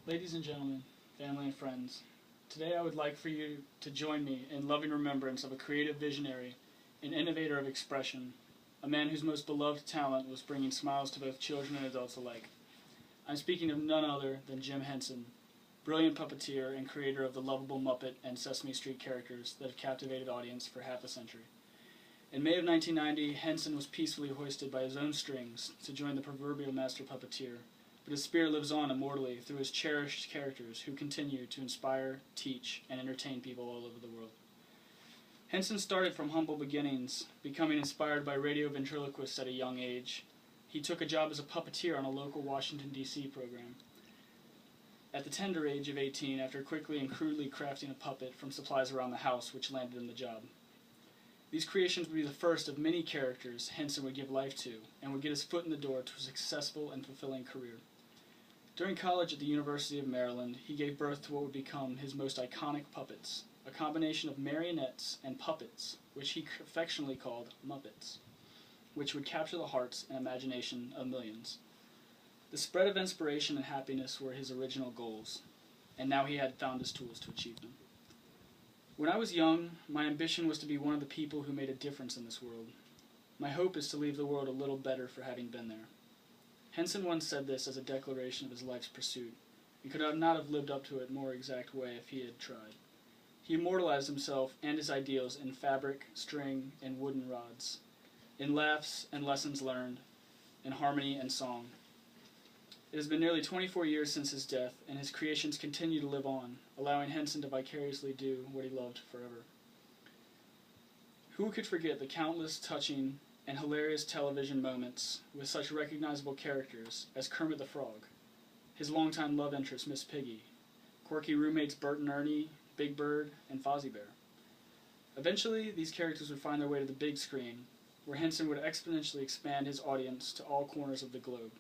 Ladies and gentlemen, family and friends, today I would like for you to join me in loving remembrance of a creative visionary, an innovator of expression, a man whose most beloved talent was bringing smiles to both children and adults alike. I'm speaking of none other than Jim Henson, brilliant puppeteer and creator of the lovable Muppet and Sesame Street characters that have captivated audience for half a century. In May of 1990, Henson was peacefully hoisted by his own strings to join the proverbial master puppeteer, but his spirit lives on immortally through his cherished characters who continue to inspire, teach, and entertain people all over the world. Henson started from humble beginnings, becoming inspired by radio ventriloquists at a young age. He took a job as a puppeteer on a local Washington, D.C. program. At the tender age of 18, after quickly and crudely crafting a puppet from supplies around the house, which landed him the job. These creations would be the first of many characters Henson would give life to, and would get his foot in the door to a successful and fulfilling career. During college at the University of Maryland, he gave birth to what would become his most iconic puppets, a combination of marionettes and puppets, which he affectionately called Muppets, which would capture the hearts and imagination of millions. The spread of inspiration and happiness were his original goals, and now he had found his tools to achieve them. When I was young, my ambition was to be one of the people who made a difference in this world. My hope is to leave the world a little better for having been there. Henson once said this as a declaration of his life's pursuit, and could not have lived up to it more exact way if he had tried. He immortalized himself and his ideals in fabric, string, and wooden rods, in laughs and lessons learned, in harmony and song. It has been nearly 24 years since his death, and his creations continue to live on, allowing Henson to vicariously do what he loved forever. Who could forget the countless touching and hilarious television moments with such recognizable characters as Kermit the Frog, his longtime love interest Miss Piggy, quirky roommates Bert and Ernie, Big Bird, and Fozzie Bear. Eventually, these characters would find their way to the big screen, where Henson would exponentially expand his audience to all corners of the globe.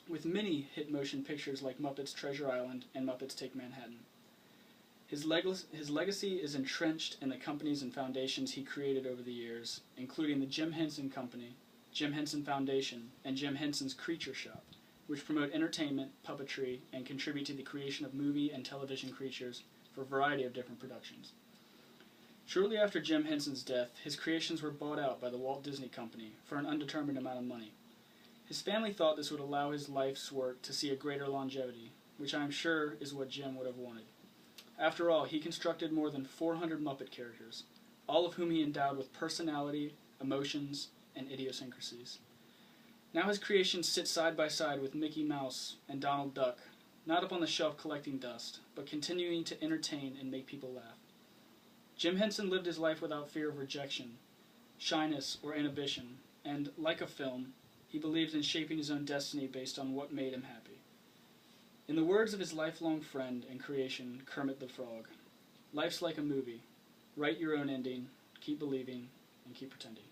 With many hit motion pictures like Muppets Treasure Island and Muppets Take Manhattan. His legacy is entrenched in the companies and foundations he created over the years, including the Jim Henson Company, Jim Henson Foundation, and Jim Henson's Creature Shop, which promote entertainment, puppetry, and contribute to the creation of movie and television creatures for a variety of different productions. Shortly after Jim Henson's death, his creations were bought out by the Walt Disney Company for an undetermined amount of money. His family thought this would allow his life's work to see a greater longevity, which I am sure is what Jim would have wanted. After all, he constructed more than 400 Muppet characters, all of whom he endowed with personality, emotions, and idiosyncrasies. Now his creations sit side by side with Mickey Mouse and Donald Duck, not up on the shelf collecting dust, but continuing to entertain and make people laugh. Jim Henson lived his life without fear of rejection, shyness, or inhibition, and, like a film, he believed in shaping his own destiny based on what made him happy. In the words of his lifelong friend and creation, Kermit the Frog, life's like a movie. Write your own ending, keep believing, and keep pretending.